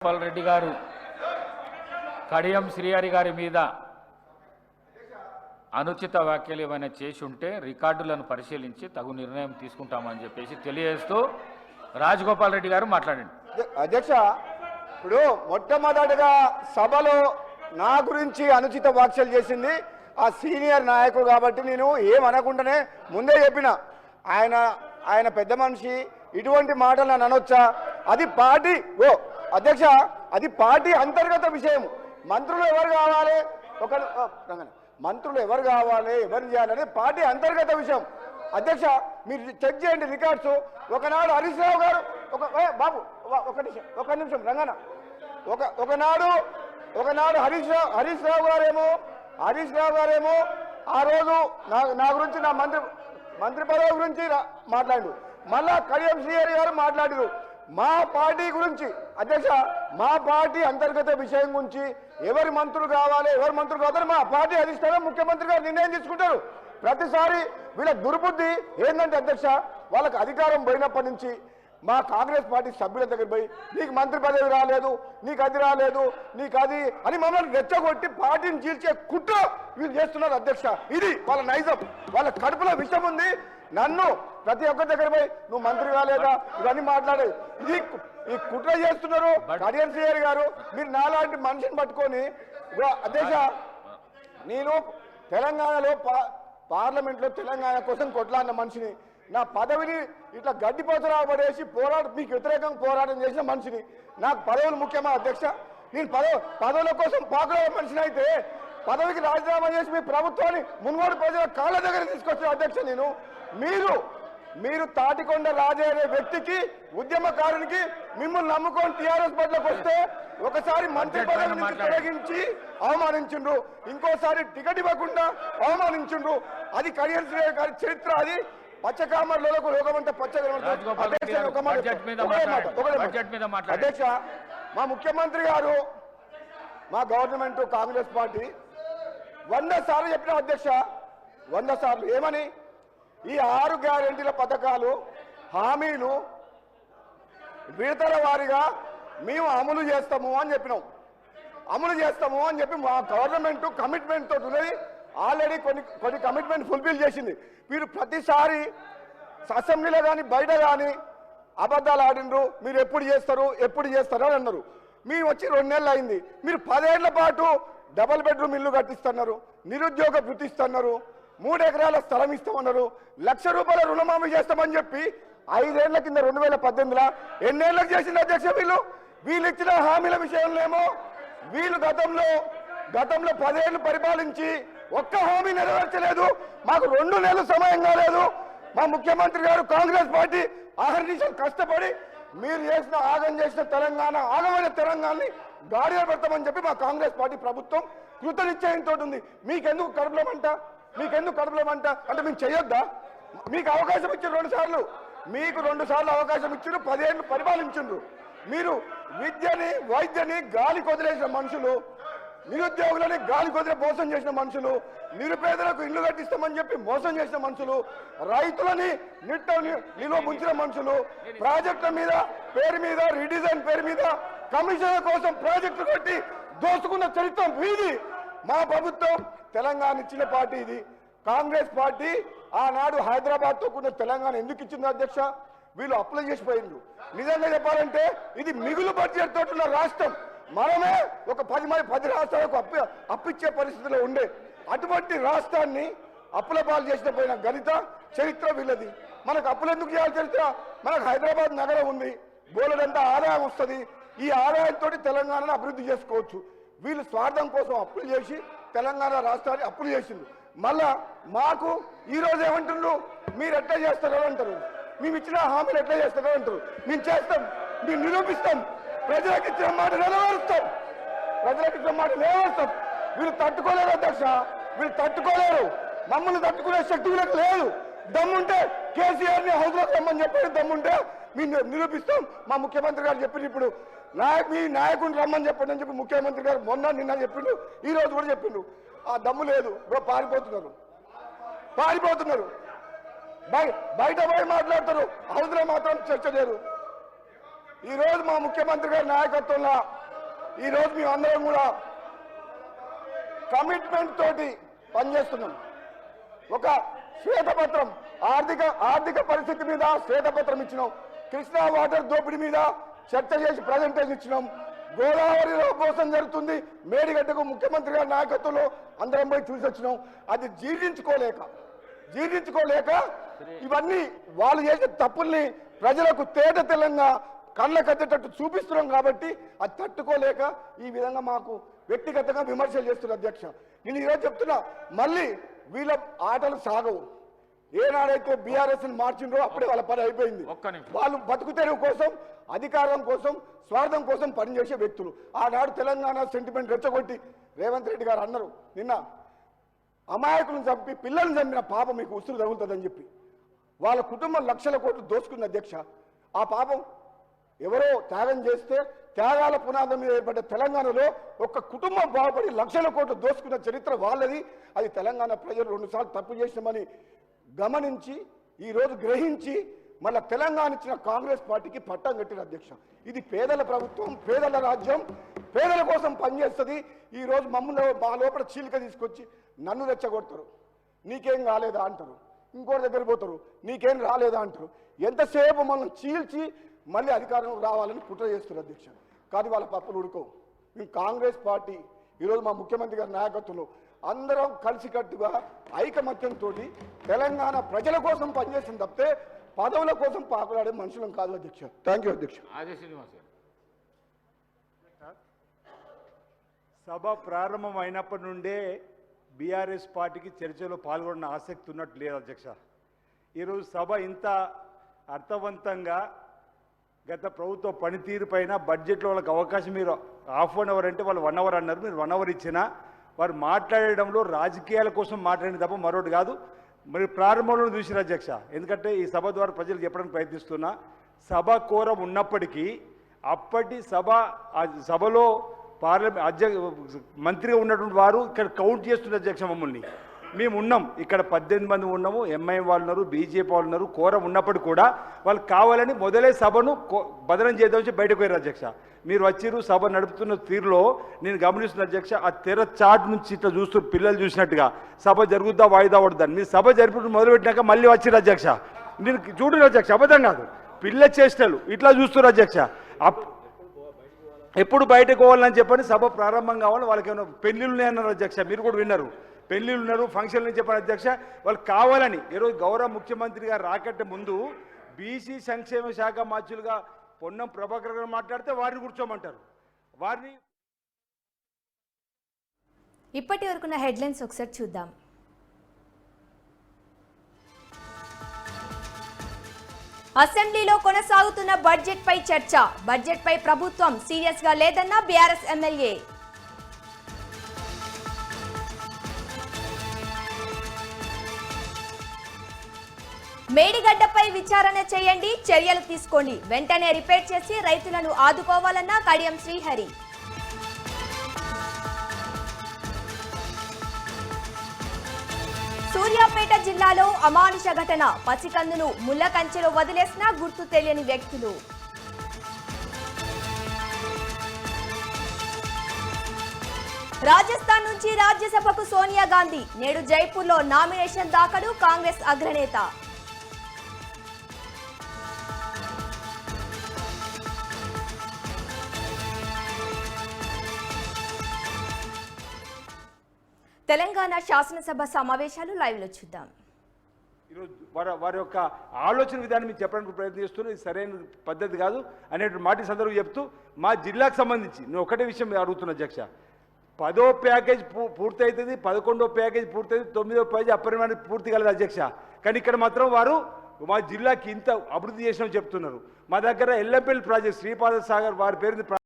రాజగోపాల్ రెడ్డి గారు కడియం శ్రీహరి గారి మీద అనుచిత వ్యాఖ్యలు ఏమైనా చేసి ఉంటే రికార్డులను పరిశీలించి తగు నిర్ణయం తీసుకుంటామని చెప్పేసి తెలియజేస్తూ రాజగోపాల్ రెడ్డి గారు మాట్లాడండి. అధ్యక్ష, ఇప్పుడు మొట్టమొదటిగా సభలో నా గురించి అనుచిత వ్యాఖ్యలు చేసింది ఆ సీనియర్ నాయకుడు కాబట్టి నేను ఏమనకుండానే ముందే చెప్పిన, ఆయన పెద్ద మనిషి, ఇటువంటి మాటలు నన్ను అనొచ్చా? అది పార్టీ అధ్యక్ష, అది పార్టీ అంతర్గత విషయం. మంత్రులు ఎవరు కావాలి, మంత్రులు ఎవరు కావాలి, ఎవరు చేయాలని పార్టీ అంతర్గత విషయం. అధ్యక్ష, మీరు చెక్ చేయండి రికార్డ్స్. ఒకనాడు హరీష్ రావు గారు బాబు ఒక నిమిషం రంగన్న, ఒకనాడు హరీష్ రావు గారేమో ఆ రోజు నా గురించి, నా మంత్రి పదవి గురించి మాట్లాడు. మళ్ళా కడియం శ్రీహరి గారు మాట్లాడారు మా పార్టీ గురించి. అధ్యక్ష, మా పార్టీ అంతర్గత విషయం గురించి ఎవరి మంత్రులు కావాలి, ఎవరు మంత్రులు కావాలి మా పార్టీ అధిష్టానం ముఖ్యమంత్రి గారు నిర్ణయం తీసుకుంటారు. ప్రతిసారి వీళ్ళ దుర్బుద్ధి ఏంటంటే అధ్యక్ష, వాళ్ళకి అధికారం పోయినప్పటి నుంచి మా కాంగ్రెస్ పార్టీ సభ్యుల దగ్గర పోయి నీకు మంత్రి పదవి రాలేదు, నీకు అది రాలేదు, నీకు అది అని మమ్మల్ని రెచ్చగొట్టి పార్టీని చీల్చే కుట్ర వీళ్ళు చేస్తున్నారు అధ్యక్ష. ఇది వాళ్ళ నైజం, వాళ్ళ కడుపులో విషయం ఉంది. నన్ను ప్రతి ఒక్కరి దగ్గర పోయి నువ్వు మంత్రి కాలేదా ఇవన్నీ మాట్లాడేది, ఇది ఈ కుట్ర చేస్తున్నారు. కడియం శ్రీహరి గారు, మీరు నాలాంటి మనిషిని పట్టుకొని అధ్యక్ష, నేను తెలంగాణలో పార్లమెంట్లో తెలంగాణ కోసం కొట్లాడిన మనిషిని, నా పదవిని ఇట్లా గడ్డిపోతలా పడేసి మీకు వ్యతిరేకంగా పోరాటం చేసిన మనిషిని. నాకు పదవులు ముఖ్యమా అధ్యక్ష? నేను పదవుల కోసం పాకుల మనిషిని అయితే పదవికి రాజీనామా చేసి మీ ప్రభుత్వాన్ని మున్గోడు ప్రజల కాళ్ళ దగ్గర తీసుకొచ్చిన అధ్యక్ష నేను. మీరు తాటికొండ రాజే అనే వ్యక్తికి, ఉద్యమకారునికి మిమ్మల్ని నమ్ముకొని టీఆర్ఎస్ బట్లకు వస్తే ఒకసారి మంత్రి పదవి నుంచి తొలగించి అవమానించుండ్రు, ఇంకోసారి టికెట్ ఇవ్వకుండా అవమానించుండ్రు. అది కడియం శ్రీహరి గారి చరిత్ర. అది పచ్చకామర్లకు లోకమంతా అధ్యక్ష, మా ముఖ్యమంత్రి గారు, మా గవర్నమెంట్ కాంగ్రెస్ పార్టీ 100 సార్లు చెప్పిన అధ్యక్ష, 100 సార్లు ఏమని, ఈ 6 గ్యారెంటీల పథకాలు హామీలు విడతల వారీగా మేము అమలు చేస్తాము అని చెప్పినాం. అమలు చేస్తాము అని చెప్పి మా గవర్నమెంట్ కమిట్మెంట్ తోటి ఉన్నది. ఆల్రెడీ కొన్ని కమిట్మెంట్ ఫుల్ఫిల్ చేసింది. మీరు ప్రతిసారి అసెంబ్లీలో కానీ బయట కానీ అబద్ధాలు ఆడినరు. మీరు ఎప్పుడు చేస్తారు అని అన్నారు. మేము వచ్చి 2 నెలలు అయింది. మీరు 10 ఏళ్ల పాటు డబుల్ బెడ్రూమ్ ఇల్లు కట్టిస్తున్నారు, నిరుద్యోగ వృత్తి ఇస్తున్నారు, 3 ఎకరాల స్థలం ఇస్తామన్నారు, ₹1,00,000 రుణమాఫీ చేస్తామని చెప్పి 5 ఏళ్ల కింద 2018లో ఎన్నేళ్లకు చేసింది అధ్యక్ష? వీళ్ళు ఇచ్చిన హామీల విషయంలో ఏమో వీళ్ళు గతంలో 10 ఏళ్లు పరిపాలించి ఒక్క హామీ నెరవేర్చలేదు. మాకు 2 నెలలు సమయం కాలేదు. మా ముఖ్యమంత్రి గారు కాంగ్రెస్ పార్టీ ఆహర్నిశలు కష్టపడి మీరు చేసిన తెలంగాణ, ఆగమైన తెలంగాణని గాడిలో పెడతామని చెప్పి మా కాంగ్రెస్ పార్టీ ప్రభుత్వం కృతనిశ్చయంతో ఉంది. మీకెందుకు కడుపులో మంట అంటే మేము చేయొద్దా? మీకు అవకాశం ఇచ్చారు 2 సార్లు, మీకు 2 సార్లు అవకాశం ఇచ్చారు. 10 ఏళ్ళు పరిపాలించారు. మీరు విద్యని, వైద్యని గాలి కొదిలేసిన మనుషులు, నిరుద్యోగులని గాలి కొదిలే మోసం చేసిన మనుషులు, నిరుపేదలకు ఇల్లు కట్టిస్తామని చెప్పి మోసం చేసిన మనుషులు, రైతులని నిల్వ ముంచిన మనుషులు, ప్రాజెక్టుల మీద పేరు మీద, రీడిజైన్ పేరు మీద కమిషన్ల కోసం ప్రాజెక్టులు కట్టి దోసుకున్న చరిత్ర వీది. మా ప్రభుత్వం తెలంగాణ ఇచ్చిన పార్టీ ఇది. కాంగ్రెస్ పార్టీ ఆనాడు హైదరాబాద్తో కూడిన తెలంగాణ ఎందుకు ఇచ్చింది అధ్యక్ష? వీళ్ళు అప్లై చేసిపోయిండ్రు. నిజంగా చెప్పాలంటే ఇది మిగులు బడ్జెట్ తోటి ఉన్న రాష్ట్రం. మనమే ఒక 10 రాష్ట్రాలకు అప్పిచ్చే పరిస్థితిలో ఉండే అటువంటి రాష్ట్రాన్ని అప్పుల పాలు చేసిన పోయిన గణిత చరిత్ర వీళ్ళది. మనకు అప్పులు ఎందుకు చేయాలి చరిత్ర? మనకు హైదరాబాద్ నగరం ఉంది, బోలెడంతా ఆదాయం వస్తుంది. ఈ ఆదాయంతో తెలంగాణను అభివృద్ధి చేసుకోవచ్చు. వీళ్ళు స్వార్థం కోసం అప్పులు చేసి తెలంగాణ రాష్ట్రాన్ని అప్పులు చేసింది. మళ్ళా మాకు ఈరోజు ఏమంటున్నారు, మీరు ఎట్లా చేస్తారో అంటారు, మేము ఇచ్చిన హామీలు ఎట్లా చేస్తారో అంటారు. మేము చేస్తాం, మేము నిరూపిస్తాం, ప్రజలకు ఇచ్చిన మాట నెరవేరుస్తాం. వీళ్ళు తట్టుకోలేరు అధ్యక్ష, వీళ్ళు తట్టుకోలేరు. మమ్మల్ని తట్టుకునే శక్తి వీళ్ళకి లేదు. దమ్ముంటే కేసీఆర్ని హౌస్లోకి రమ్మని చెప్పారు. దమ్ముంటే మేము నిరూపిస్తాం. మా ముఖ్యమంత్రి గారు చెప్పిండు, ఇప్పుడు మీ నాయకుడిని రమ్మని చెప్పండి అని చెప్పి ముఖ్యమంత్రి గారు నిన్న చెప్పిండు, ఈ రోజు కూడా చెప్పిండు. ఆ దమ్ము లేదు. పారిపోతున్నారు. బయట పోయి మాట్లాడతారు, హౌస్లో మాత్రం చర్చ లేదు. ఈరోజు మా ముఖ్యమంత్రి గారి నాయకత్వంలో ఈరోజు మేము అందరం కూడా కమిట్మెంట్ తోటి పనిచేస్తున్నాం. ఒక శ్వేతపత్రం ఆర్థిక పరిస్థితి మీద శ్వేతపత్రం ఇచ్చినాం. కృష్ణా వాటర్ దోపిడీ మీద చర్చ చేసి ప్రజెంటేషన్ ఇచ్చినాం. గోదావరిలో మోసం జరుగుతుంది, మేడిగడ్డకు ముఖ్యమంత్రి గారి నాయకత్వంలో అందరం పోయి చూసి వచ్చినాం. అది జీర్ణించుకోలేక ఇవన్నీ వాళ్ళు చేసే తప్పుల్ని ప్రజలకు తేట తెల్లంగా కళ్ళ కట్టేటట్టు చూపిస్తున్నాం కాబట్టి అది తట్టుకోలేక ఈ విధంగా మాకు వ్యక్తిగతంగా విమర్శలు చేస్తున్నారు అధ్యక్ష. నేను ఈరోజు చెప్తున్నా, మళ్ళీ వీళ్ళ ఆటలు సాగవు. ఏనాడైతే బీఆర్ఎస్ మార్చిండ్రో అప్పుడే వాళ్ళ పని అయిపోయింది. వాళ్ళు బతుకు తెరువు కోసం, అధికారం కోసం, స్వార్థం కోసం పనిచేసే వ్యక్తులు. ఆనాడు తెలంగాణ సెంటిమెంట్ రెచ్చగొట్టి రేవంత్ రెడ్డి గారు అన్నారు, నిన్న అమాయకులను చంపి పిల్లల్ని చంపిన పాప మీకు ఉసురు తగులుతుందని చెప్పి వాళ్ళ కుటుంబం లక్షల కోట్లు దోసుకుంది అధ్యక్ష. ఆ పాపం ఎవరో త్యాగం చేస్తే త్యాగాల పునాదం మీద ఏర్పడ్డ తెలంగాణలో ఒక్క కుటుంబం బాగుపడి లక్షల కోట్లు దోసుకున్న చరిత్ర వాళ్ళది. అది తెలంగాణ ప్రజలు 2 సార్లు తప్పు చేసినామని గమనించి ఈరోజు గ్రహించి మళ్ళీ తెలంగాణ ఇచ్చిన కాంగ్రెస్ పార్టీకి పట్టం కట్టిన అధ్యక్ష. ఇది పేదల ప్రభుత్వం, పేదల రాజ్యం, పేదల కోసం పనిచేస్తుంది. ఈరోజు మమ్మల్ని మా లోపల చీలిక తీసుకొచ్చి నన్ను రెచ్చగొడతారు. నీకేం కాలేదా అంటారు, ఇంకోటి దగ్గర పోతారు, నీకేం రాలేదా అంటారు. ఎంతసేపు మనం చీల్చి మళ్ళీ అధికారం రావాలని కుట్ర చేస్తున్నారు అధ్యక్ష. కానీ వాళ్ళ పప్పులు ఉడుకోవు. మేము కాంగ్రెస్ పార్టీ ఈరోజు మా ముఖ్యమంత్రి గారి నాయకత్వంలో అందరం కలిసికట్టుగా ఐకమత్యంతో తెలంగాణ ప్రజల కోసం పనిచేసింది తప్పితే పదవుల కోసం పాకులాడే మనుషులం కాదు అధ్యక్ష. థ్యాంక్ యూ అధ్యక్ష. సభ ప్రారంభం అయినప్పటి నుండే బీఆర్ఎస్ పార్టీకి చర్చలో పాల్గొన్న ఆసక్తి ఉన్నట్టు లేదు అధ్యక్ష. ఈరోజు సభ ఇంత అర్థవంతంగా గత ప్రభుత్వ పనితీరు పైన బడ్జెట్లో వాళ్ళకి అవకాశం, మీరు ½ అన్ అవర్ అంటే వాళ్ళు 1 అవర్ అన్నారు, మీరు 1 అవర్ ఇచ్చినా వారు మాట్లాడడంలో రాజకీయాల కోసం మాట్లాడిన తప్ప మరొకటి కాదు. మరి ప్రారంభంలో చూసిన అధ్యక్ష, ఎందుకంటే ఈ సభ ద్వారా ప్రజలకు చెప్పడానికి ప్రయత్నిస్తున్నా, సభ కోరం ఉన్నప్పటికీ అప్పటి సభలో మంత్రిగా ఉన్నటువంటి వారు ఇక్కడ కౌంట్ చేస్తున్న అధ్యక్ష మమ్మల్ని. మేము ఉన్నాం ఇక్కడ 18 మంది ఉన్నాము, ఎంఐఎం వాళ్ళు ఉన్నారు, బీజేపీ వాళ్ళు ఉన్నారు. కోరం ఉన్నప్పటికీ కూడా వాళ్ళు కావాలని మొదలే సభను బదనం చేద్దామని బయటకు పోయారు అధ్యక్ష. మీరు వచ్చిరు సభ నడుపుతున్న తీరులో నేను గమనిస్తున్న అధ్యక్ష, ఆ తెర చాటు నుంచి ఇట్లా చూస్తూ పిల్లలు చూసినట్టుగా సభ జరుగుద్దా వాయిదా పడుద్దని. మీరు సభ జరిపి మొదలుపెట్టినాక మళ్ళీ వచ్చిరు అధ్యక్ష. నేను చూడరు అధ్యక్ష, అబద్ధం కాదు, పిల్ల చేష్టలు ఇట్లా చూస్తున్నారు అధ్యక్ష. ఎప్పుడు బయటకు పోవాలని చెప్పని సభ ప్రారంభం కావాలని వాళ్ళకి ఏమైనా పెళ్లిళ్ళు అన్నారు అధ్యక్ష, మీరు కూడా విన్నారు, పెళ్లిళ్ళు ఉన్నారు, ఫంక్షన్లు అని చెప్పారు అధ్యక్ష. వాళ్ళు కావాలని ఈరోజు గౌరవ ముఖ్యమంత్రి గారు రాకట్టే ముందు బీసీ సంక్షేమ శాఖ మంత్రులుగా పొన్నం ప్రభాకర్ గారు మాట్లాడితే వారిని కూర్చోమంటారు. వారిని ఇప్పటి వరకున్న హెడ్లైన్స్ ఒకసారి చూద్దాం. అసెంబ్లీలో కొనసాగుతున్న బడ్జెట్ పై చర్చ. బడ్జెట్ పై ప్రభుత్వం సీరియస్ గా లేదన్న బీఆర్ఎస్ ఎమ్మెల్యే. మేడిగడ్డపై విచారణ చేయండి, చర్యలు తీసుకోండి, వెంటనే రిపేర్ చేసి రైతులను ఆదుకోవాలన్న కడియం శ్రీహరి. సూర్యాపేట జిల్లాలో అమానుష ఘటన. పసికందును ముళ్ల కంచెలో వదిలేసిన గుర్తు తెలియని వ్యక్తులు. రాజస్థాన్ నుంచి రాజ్యసభకు సోనియా గాంధీ. నేడు జైపూర్లో నామినేషన్ దాఖలు కాంగ్రెస్ అగ్రనేత. తెలంగాణ శాసనసభ సమావేశాలు లైవ్ లో చూద్దాం. ఈరోజు వారి యొక్క ఆలోచన విధానం మీకు చెప్పడానికి ప్రయత్నిస్తున్నారు. ఇది సరైన పద్ధతి కాదు అనేటువంటి మాట సందర్భం చెప్తూ మా జిల్లాకు సంబంధించి నేను ఒకటే విషయం అడుగుతున్నా అధ్యక్ష. 10వ ప్యాకేజ్ పూర్తి అవుతుంది, 11వ ప్యాకేజ్ పూర్తి అవుతుంది, 9వ ప్యాకేజ్ అప్పరిమాణం పూర్తి కలదు అధ్యక్ష. కానీ ఇక్కడ మాత్రం వారు మా జిల్లాకి ఇంత అభివృద్ధి చేసినామని చెప్తున్నారు. మా దగ్గర ఎల్లంపల్లి ప్రాజెక్ట్ శ్రీపాద సాగర్ వారి పేరు